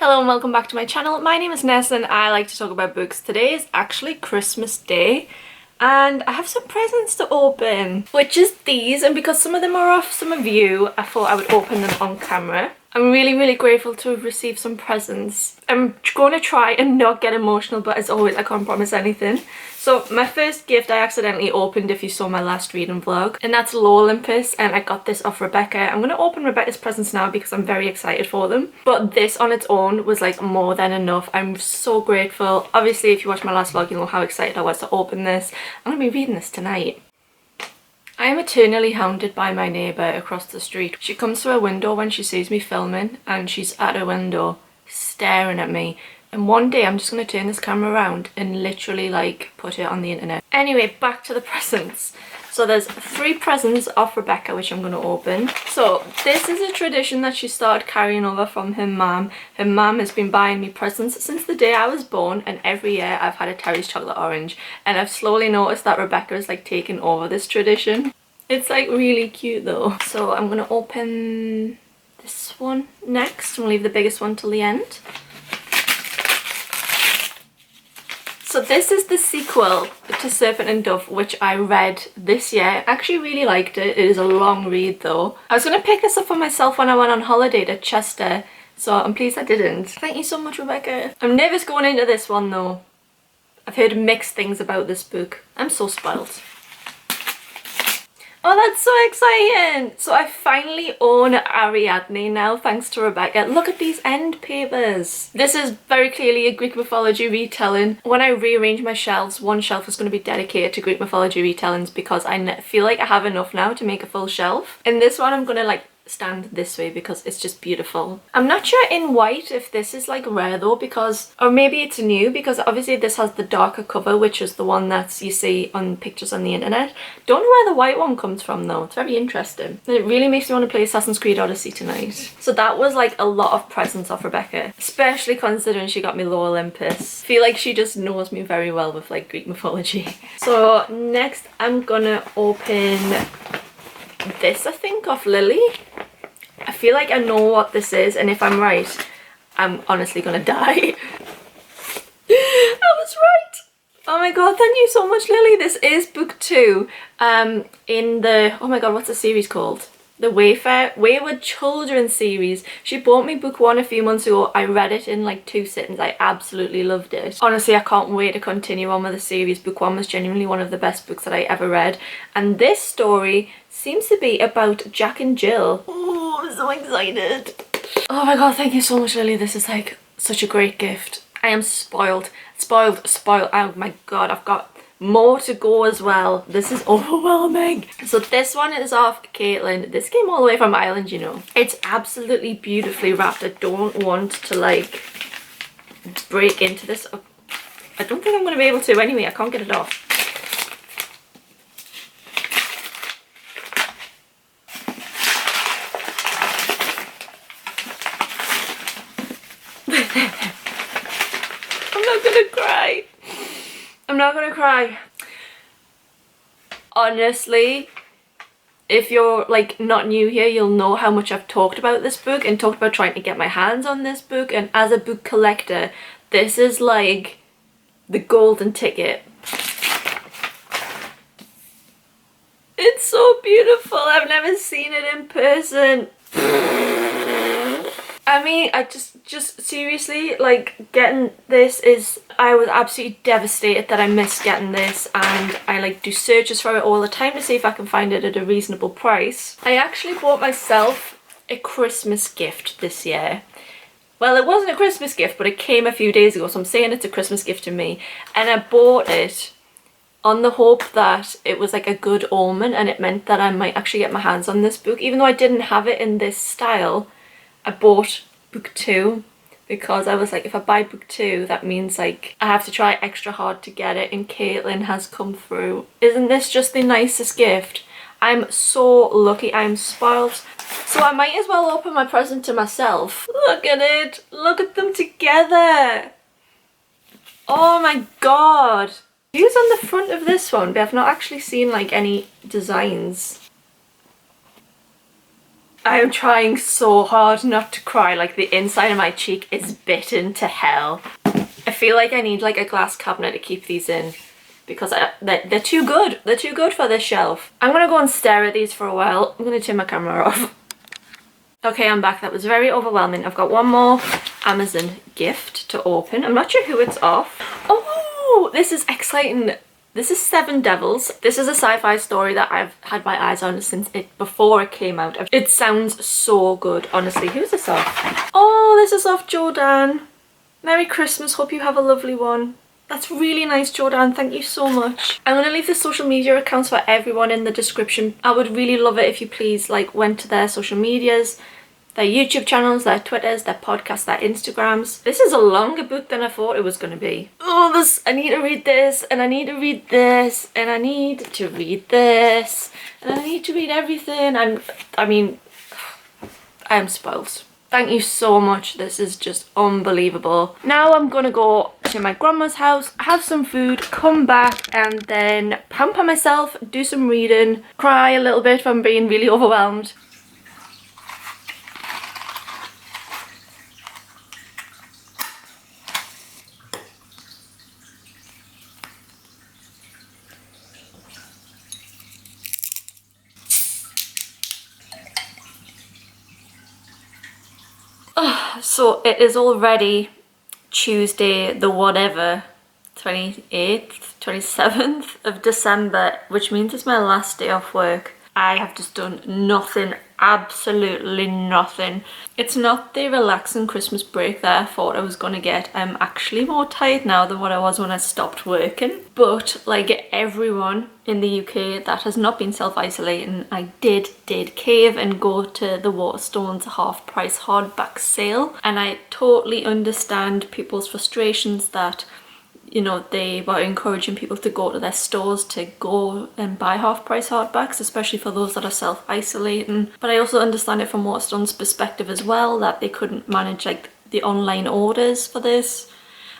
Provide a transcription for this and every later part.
Hello and welcome back to my channel. My name is Ness and I like to talk about books. Today is actually Christmas Day and I have some presents to open, which is these, and because some of them are off some of you, I thought I would open them on camera. I'm really grateful to have received some presents. I'm going to try and not get emotional, but as always I can't promise anything. So my first gift I accidentally opened if you saw my last reading vlog, and that's Low Olympus, and I got this off Rebecca. I'm going to open Rebecca's presents now because I'm very excited for them. But this on its own was like more than enough. I'm so grateful. Obviously if you watched my last vlog you know how excited I was to open this. I'm going to be reading this tonight. I am eternally hounded by my neighbour across the street. She comes to her window when she sees me filming and she's at her window staring at me. And one day I'm just going to turn this camera around and literally like put it on the internet. Anyway, back to the presents. So there's 3 presents off Rebecca which I'm going to open. So this is a tradition that she started carrying over from her mum. Her mum has been buying me presents since the day I was born, and every year I've had a Terry's chocolate orange, and I've slowly noticed that Rebecca is like taking over this tradition. It's like really cute though. So I'm going to open this one next and we'll leave the biggest one till the end. So this is the sequel to Serpent and Dove, which I read this year. I actually really liked it. It is a long read though. I was going to pick this up for myself when I went on holiday to Chester, so I'm pleased I didn't. Thank you so much, Rebecca. I'm nervous going into this one though. I've heard mixed things about this book. I'm so spoiled. Oh, that's so exciting! So I finally own Ariadne now, thanks to Rebecca. Look at these end papers. This is very clearly a Greek mythology retelling. When I rearrange my shelves, one shelf is going to be dedicated to Greek mythology retellings because I feel like I have enough now to make a full shelf. In this one I'm going to like stand this way because it's just beautiful. I'm not sure in white if this is like rare though, because, or maybe it's new, because obviously this has the darker cover, which is the one that you see on pictures on the internet. Don't know where the white one comes from though. It's very interesting. It really makes me want to play Assassin's Creed Odyssey tonight. So that was like a lot of presents off Rebecca, especially considering she got me Low Olympus. I feel like she just knows me very well with like Greek mythology. So next I'm gonna open this, I think, off Lily. I feel like I know what this is, and if I'm right, I'm honestly gonna die. I was right! Oh my god, thank you so much, Lily. This is book 2 in the, oh my god, what's the series called? The Wayward Children series. She bought me book 1 a few months ago. I read it in like 2 sittings. I absolutely loved it. Honestly, I can't wait to continue on with the series. Book 1 was genuinely one of the best books that I ever read. And this story seems to be about Jack and Jill. Oh, I'm so excited. Oh my god, thank you so much, Lily. This is like such a great gift. I am spoiled. Spoiled. Oh my god, I've got more to go as well. This is overwhelming. So this one is off Caitlin. This came all the way from Ireland, you know. It's absolutely beautifully wrapped. I don't want to like break into this. I don't think I'm going to be able to anyway. I can't get it off. I'm not gonna cry. I'm not gonna cry. Honestly, if you're like not new here, you'll know how much I've talked about this book and talked about trying to get my hands on this book, and as a book collector, this is like the golden ticket. It's so beautiful. I've never seen it in person. I mean, I just seriously, like, getting this is, I was absolutely devastated that I missed getting this, and I like do searches for it all the time to see if I can find it at a reasonable price. I actually bought myself a Christmas gift this year. Well, it wasn't a Christmas gift, but it came a few days ago, so I'm saying it's a Christmas gift to me, and I bought it on the hope that it was like a good omen and it meant that I might actually get my hands on this book. Even though I didn't have it in this style, I bought book 2 because I was like, if I buy book 2, that means like I have to try extra hard to get it, and Caitlin has come through. Isn't this just the nicest gift? I'm so lucky. I'm spoiled. So I might as well open my present to myself. Look at it. Look at them together. Oh my god. Who's on the front of this one? But I've not actually seen like any designs. I am trying so hard not to cry, like the inside of my cheek is bitten to hell. I feel like I need like a glass cabinet to keep these in because they're too good. They're too good for this shelf. I'm gonna go and stare at these for a while. I'm gonna turn my camera off. Okay, I'm back. That was very overwhelming. I've got one more Amazon gift to open. I'm not sure who it's off. Oh, this is exciting. This is Seven Devils. This is a sci-fi story that I've had my eyes on since before it came out. It sounds so good, honestly. Who's this off? Oh, this is off Jordan. Merry Christmas. Hope you have a lovely one. That's really nice, Jordan. Thank you so much. I'm going to leave the social media accounts for everyone in the description. I would really love it if you please went to their social medias, their YouTube channels, their Twitters, their podcasts, their Instagrams. This is a longer book than I thought it was going to be. Oh, I need to read this, and I need to read this, and I need to read this, and I need to read everything. And I mean, I am spoiled. Thank you so much. This is just unbelievable. Now I'm gonna go to my grandma's house, have some food, come back, and then pamper myself, do some reading, cry a little bit if I'm being really overwhelmed. So it is already Tuesday the whatever, 28th, 27th of December, which means it's my last day off work. I have just done nothing, absolutely nothing. It's not the relaxing Christmas break that I thought I was gonna get. I'm actually more tired now than what I was when I stopped working. But like everyone in the UK that has not been self-isolating, I did cave and go to the Waterstones half price hardback sale. And I totally understand people's frustrations that, you know, they were encouraging people to go to their stores to go and buy half-price hardbacks, especially for those that are self-isolating. But I also understand it from Waterstones' perspective as well, that they couldn't manage like the online orders for this.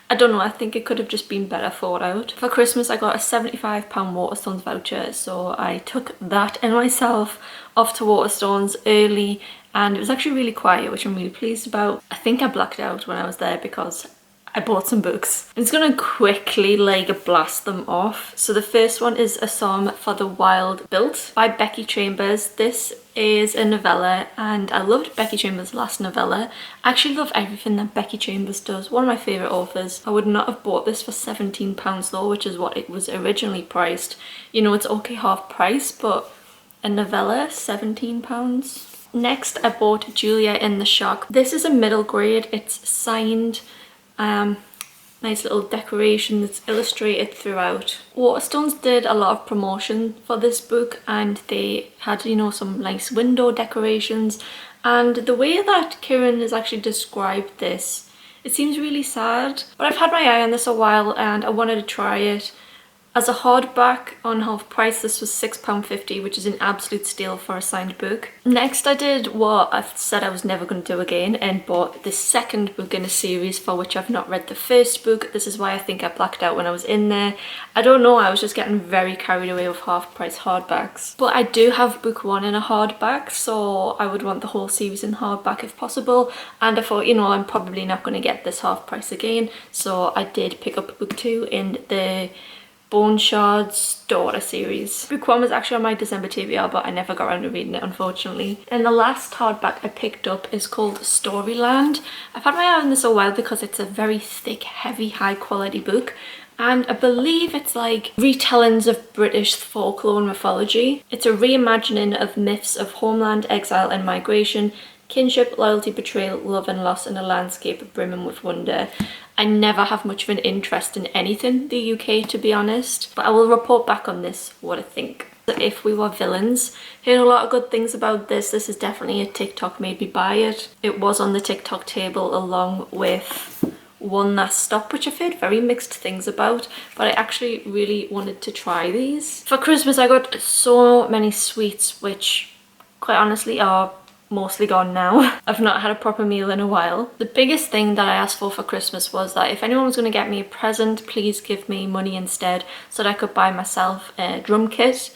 I don't know, I think it could have just been better thought out. For Christmas I got a £75 Waterstones voucher, so I took that and myself off to Waterstones early, and it was actually really quiet, which I'm really pleased about. I think I blacked out when I was there because I bought some books. I'm just gonna quickly blast them off. So the first one is A Psalm for the Wild Built by Becky Chambers. This is a novella, and I loved Becky Chambers' last novella. I actually love everything that Becky Chambers does. One of my favourite authors. I would not have bought this for £17 though, which is what it was originally priced. You know, it's okay half price, but a novella, £17. Next, I bought Julia in the Shark. This is a middle grade. It's signed. Nice little decoration that's illustrated throughout. Waterstones did a lot of promotion for this book, and they had, you know, some nice window decorations, and the way that Kieran has actually described this, it seems really sad. But I've had my eye on this a while and I wanted to try it. As a hardback on half price, this was £6.50, which is an absolute steal for a signed book. Next, I did what I said I was never going to do again and bought the second book in a series for which I've not read the first book. This is why I think I blacked out when I was in there. I don't know, I was just getting very carried away with half price hardbacks. But I do have book one in a hardback, so I would want the whole series in hardback if possible. And I thought, you know, I'm probably not going to get this half price again, so I did pick up book two in the Bone Shards Daughter series. Book one was actually on my December TBR, but I never got around to reading it, unfortunately. And the last hardback I picked up is called Storyland. I've had my eye on this a while because it's a very thick, heavy, high quality book. And I believe it's like retellings of British folklore and mythology. It's a reimagining of myths of homeland, exile and migration, kinship, loyalty, betrayal, love and loss in a landscape brimming with wonder. I never have much of an interest in anything the UK, to be honest, but I will report back on this, what I think. If We Were Villains, heard a lot of good things about this. This is definitely a TikTok made me buy it. It was on the TikTok table along with One Last Stop, which I've heard very mixed things about, but I actually really wanted to try these. For Christmas I got so many sweets, which quite honestly are mostly gone now. I've not had a proper meal in a while. The biggest thing that I asked for Christmas was that if anyone was going to get me a present, please give me money instead so that I could buy myself a drum kit.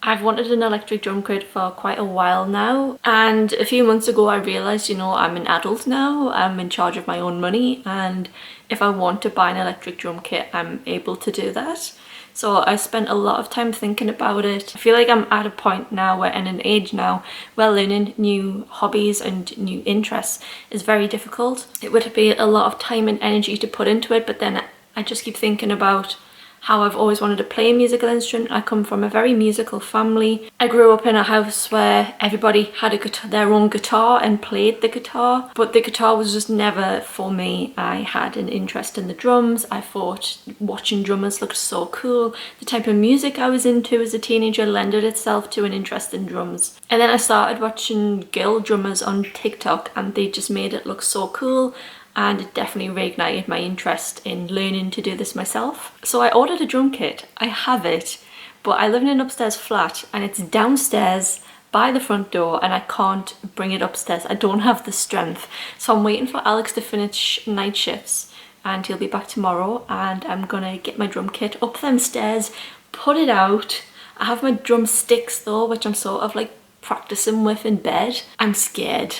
I've wanted an electric drum kit for quite a while now, and a few months ago I realised, you know, I'm an adult now, I'm in charge of my own money, and if I want to buy an electric drum kit, I'm able to do that. So I spent a lot of time thinking about it. I feel like I'm at a point now where, in an age now, where learning new hobbies and new interests is very difficult. It would be a lot of time and energy to put into it, but then I just keep thinking about how I've always wanted to play a musical instrument. I come from a very musical family. I grew up in a house where everybody had their own guitar and played the guitar, but the guitar was just never for me. I had an interest in the drums. I thought watching drummers looked so cool. The type of music I was into as a teenager lended itself to an interest in drums. And then I started watching girl drummers on TikTok, and they just made it look so cool. And it definitely reignited my interest in learning to do this myself. So I ordered a drum kit. I have it, but I live in an upstairs flat and it's downstairs by the front door, and I can't bring it upstairs. I don't have the strength. So I'm waiting for Alex to finish night shifts, and he'll be back tomorrow, and I'm gonna get my drum kit up them stairs, put it out. I have my drumsticks though, which I'm sort of like practicing with in bed. I'm scared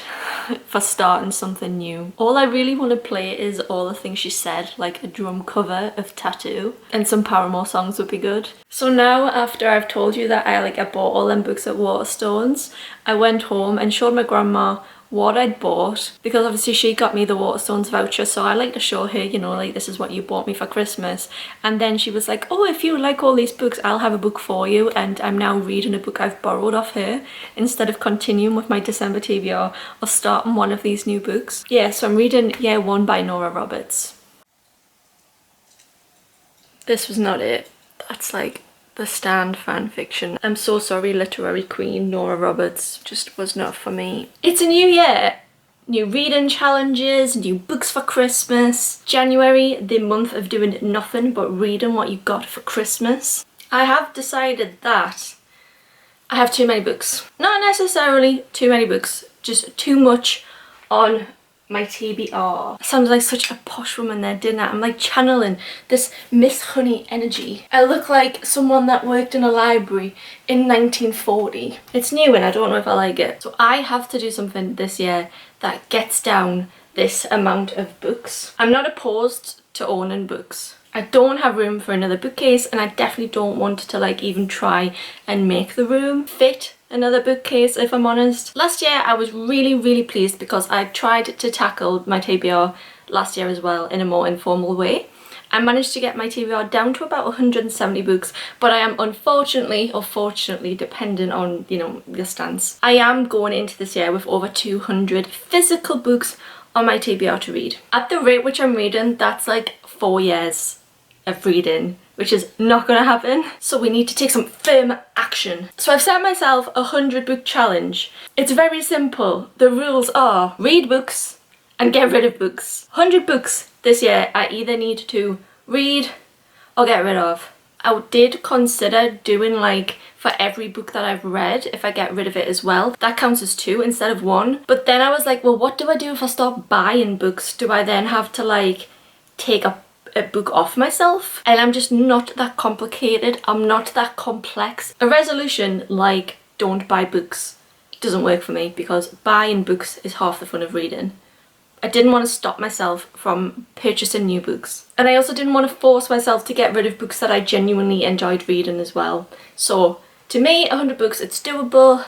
for starting something new. All I really want to play is All the Things She Said, like a drum cover of Tattoo, and some Paramore songs would be good. So now, after I've told you that I bought all them books at Waterstones, I went home and showed my grandma what I'd bought, because obviously she got me the Waterstones voucher, so I like to show her, you know, like, this is what you bought me for Christmas. And then she was like, oh, if you like all these books, I'll have a book for you. And I'm now reading a book I've borrowed off her instead of continuing with my December TBR or starting one of these new books. Yeah, so I'm reading Year One by Nora Roberts. This was not it. That's like the Stand fan fiction. I'm so sorry, literary queen Nora Roberts, just was not for me. It's a new year. New reading challenges, new books for Christmas. January, the month of doing nothing but reading what you got for Christmas. I have decided that I have too many books. Not necessarily too many books, just too much on my TBR. Sounds like such a posh woman there, didn't I? I'm like channeling this Miss Honey energy. I look like someone that worked in a library in 1940. It's new and I don't know if I like it. So I have to do something this year that gets down this amount of books. I'm not opposed to owning books. I don't have room for another bookcase, and I definitely don't want to like even try and make the room fit another bookcase, if I'm honest. Last year I was really pleased because I tried to tackle my TBR last year as well in a more informal way. I managed to get my TBR down to about 170 books, but I am unfortunately, or fortunately, depending on, you know, your stance, I am going into this year with over 200 physical books on my TBR to read. At the rate which I'm reading, that's like 4 years of reading, which is not gonna happen. So we need to take some firm action. So I've set myself a 100 book challenge. It's very simple. The rules are read books and get rid of books. 100 books this year I either need to read or get rid of. I did consider doing like for every book that I've read, if I get rid of it as well, that counts as 2 instead of 1. But then I was like, well, what do I do if I stop buying books? Do I then have to like take a book off myself? And I'm just not that complicated. I'm not that complex. A resolution like don't buy books doesn't work for me, because buying books is half the fun of reading. I didn't want to stop myself from purchasing new books. And I also didn't want to force myself to get rid of books that I genuinely enjoyed reading as well. So to me, 100 books, it's doable.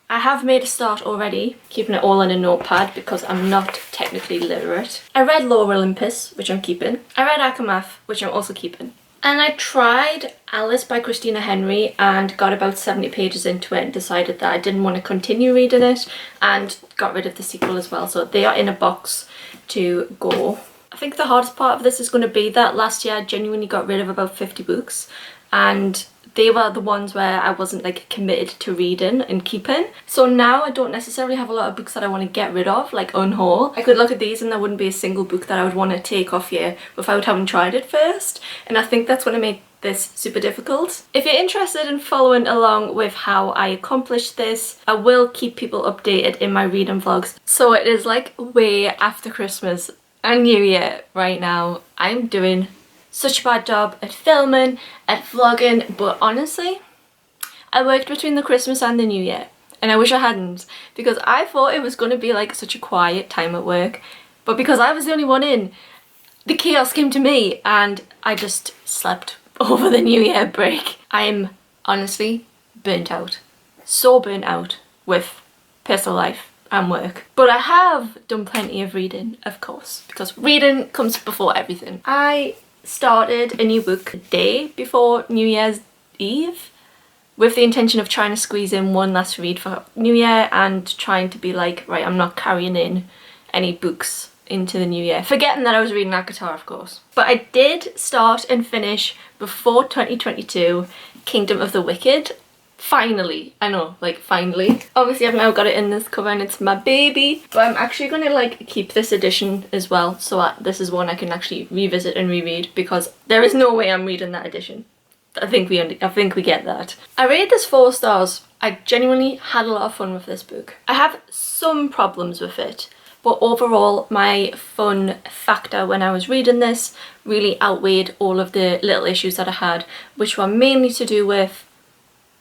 I have made a start already, keeping it all in a notepad because I'm not technically literate. I read Lore Olympus, which I'm keeping. I read Akamath, which I'm also keeping. And I tried Alice by Christina Henry and got about 70 pages into it and decided that I didn't want to continue reading it, and got rid of the sequel as well. So they are in a box to go. I think the hardest part of this is going to be that last year I genuinely got rid of about 50 books, and they were the ones where I wasn't like committed to reading and keeping. So now I don't necessarily have a lot of books that I want to get rid of, like unhaul. I could look at these and there wouldn't be a single book that I would want to take off here without having tried it first. And I think that's going to make this super difficult. If you're interested in following along with how I accomplish this, I will keep people updated in my reading vlogs. So it is like way after Christmas and New Year right now. I'm doing such a bad job at filming, at vlogging, but honestly, I worked between the Christmas and the New Year, and I wish I hadn't, because I thought it was going to be like such a quiet time at work, but because I was the only one in, the chaos came to me and I just slept over the New Year break. I'm honestly burnt out. So burnt out with personal life and work. But I have done plenty of reading, of course, because reading comes before everything. I started a new book the day before New Year's Eve with the intention of trying to squeeze in one last read for New Year and trying to be like, right, I'm not carrying in any books into the new year, forgetting that I was reading ACOTAR, of course. But I did start and finish before 2022 Kingdom of the Wicked. Finally, I know, like finally. Obviously I've now got it in this cover and it's my baby, but I'm actually gonna like keep this edition as well, so this is one I can actually revisit and reread, because there is no way I'm reading that edition. I think we get that. I rated this 4 stars. I genuinely had a lot of fun with this book. I have some problems with it, but overall my fun factor when I was reading this really outweighed all of the little issues that I had, which were mainly to do with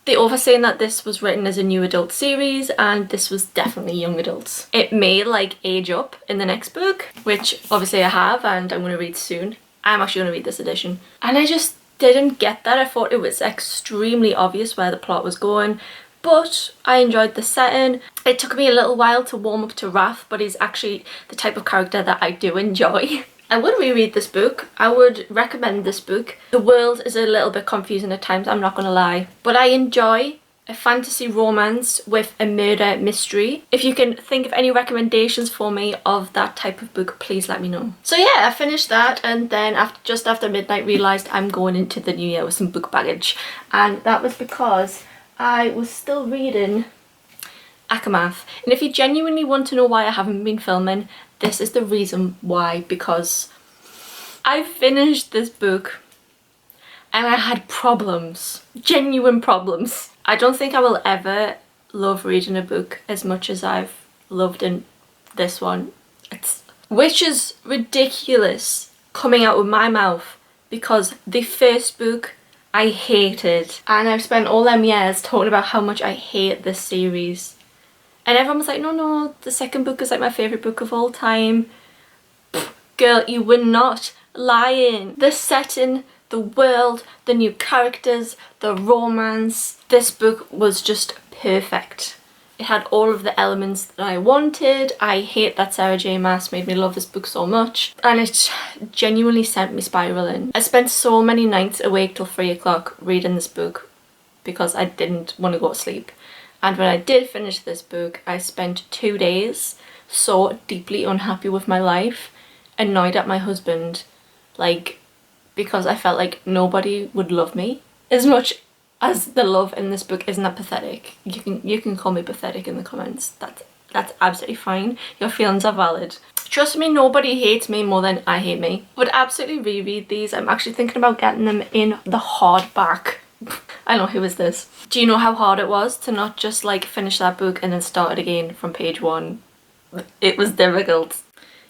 the author saying that this was written as a new adult series and this was definitely young adults. It may like age up in the next book, which obviously I have and I'm going to read soon. I'm actually going to read this edition. And I just didn't get that. I thought it was extremely obvious where the plot was going, but I enjoyed the setting. It took me a little while to warm up to Wrath, but he's actually the type of character that I do enjoy. I would reread this book. I would recommend this book. The world is a little bit confusing at times, I'm not gonna lie, but I enjoy a fantasy romance with a murder mystery. If you can think of any recommendations for me of that type of book, please let me know. So yeah, I finished that, and then just after midnight realised I'm going into the new year with some book baggage, and that was because I was still reading ACOMAF. And if you genuinely want to know why I haven't been filming, this is the reason why, because I finished this book and I had problems, genuine problems. I don't think I will ever love reading a book as much as I've loved in this one. Which is ridiculous coming out of my mouth, because the first book I hated, and I've spent all them years talking about how much I hate this series. And everyone was like, no, the second book is like my favourite book of all time. Pfft, girl, you were not lying. The setting, the world, the new characters, the romance. This book was just perfect. It had all of the elements that I wanted. I hate that Sarah J Maas made me love this book so much. And it genuinely sent me spiralling. I spent so many nights awake till 3 o'clock reading this book because I didn't want to go to sleep. And when I did finish this book, I spent 2 days so deeply unhappy with my life, annoyed at my husband, like, because I felt like nobody would love me as much as the love in this book. Isn't that pathetic? You can call me pathetic in the comments. That's absolutely fine. Your feelings are valid. Trust me, nobody hates me more than I hate me. I would absolutely reread these. I'm actually thinking about getting them in the hardback. I know, who is this? Do you know how hard it was to not just like finish that book and then start it again from page 1? It was difficult.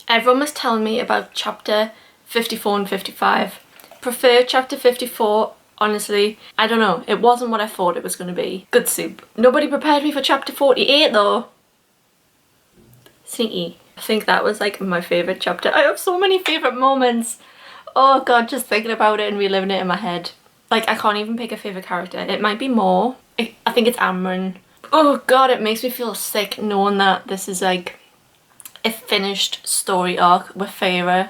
Everyone was telling me about chapter 54 and 55. Prefer chapter 54, honestly. I don't know, it wasn't what I thought it was going to be. Good soup. Nobody prepared me for chapter 48 though. Sneaky. I think that was like my favourite chapter. I have so many favourite moments. Oh god, just thinking about it and reliving it in my head. Like, I can't even pick a favourite character. It might be more. I think it's Amryn. Oh god, it makes me feel sick knowing that this is like a finished story arc with Feyre.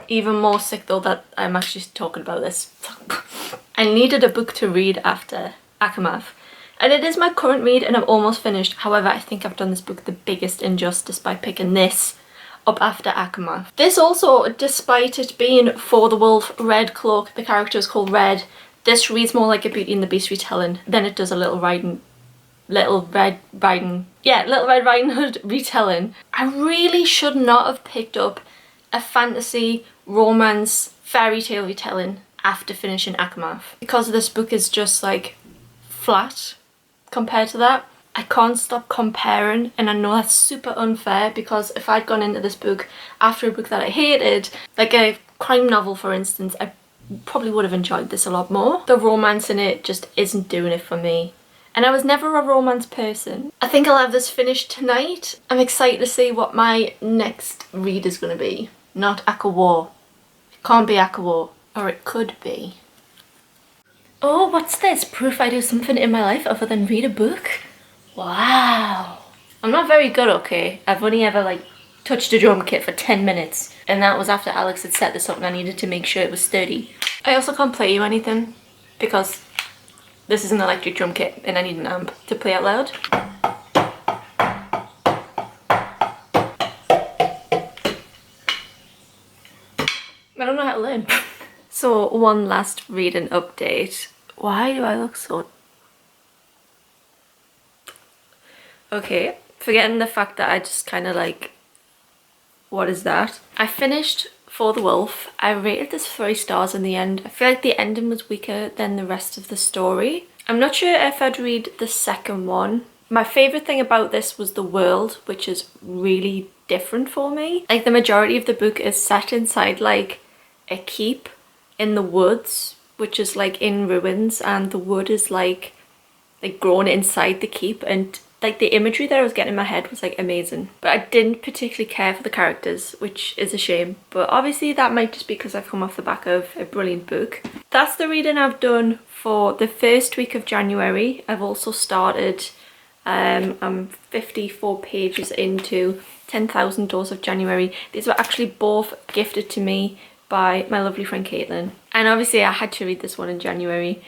Even more sick though that I'm actually talking about this. I needed a book to read after ACOMAF. And it is my current read and I'm almost finished. However, I think I've done this book the biggest injustice by picking this up after ACOMAF. This also, despite it being For the Wolf, Red Cloak, the character is called Red, this reads more like a Beauty and the Beast retelling than it does a Little Red Riding Hood retelling. I really should not have picked up a fantasy, romance, fairy tale retelling after finishing ACOMAF, because this book is just like flat compared to that. I can't stop comparing, and I know that's super unfair, because if I'd gone into this book after a book that I hated, like a crime novel for instance, I probably would have enjoyed this a lot more. The romance in it just isn't doing it for me. and I was never a romance person. I think I'll have this finished tonight. I'm excited to see what my next read is going to be. Not War. It can't be War. Or it could be. Oh, what's this? Proof I do something in my life other than read a book? Wow. I'm not very good, okay? I've only ever like touched a drum kit for 10 minutes. And that was after Alex had set this up and I needed to make sure it was sturdy. I also can't play you anything because this is an electric drum kit and I need an amp to play out loud. I don't know how to learn. So one last reading update. Why do I look so... Okay, forgetting the fact that I just kind of like... What is that? I finished For the Wolf. I rated this 3 stars in the end. I feel like the ending was weaker than the rest of the story. I'm not sure if I'd read the second one. My favourite thing about this was the world, which is really different for me. Like the majority of the book is set inside like a keep in the woods, which is like in ruins, and the wood is like grown inside the keep, and like the imagery that I was getting in my head was like amazing. But I didn't particularly care for the characters, which is a shame. But obviously that might just be because I've come off the back of a brilliant book. That's the reading I've done for the first week of January. I've also started, I'm 54 pages into 10,000 Doors of January. These were actually both gifted to me by my lovely friend Caitlin. And obviously I had to read this one in January.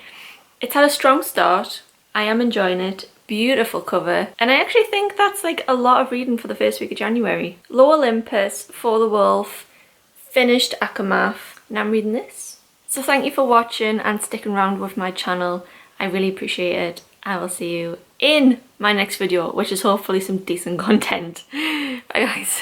It's had a strong start. I am enjoying it. Beautiful cover. And I actually think that's like a lot of reading for the first week of January. Low Olympus, For the Wolf, finished Akamath. Now I'm reading this. So thank you for watching and sticking around with my channel. I really appreciate it. I will see you in my next video, which is hopefully some decent content. Bye guys.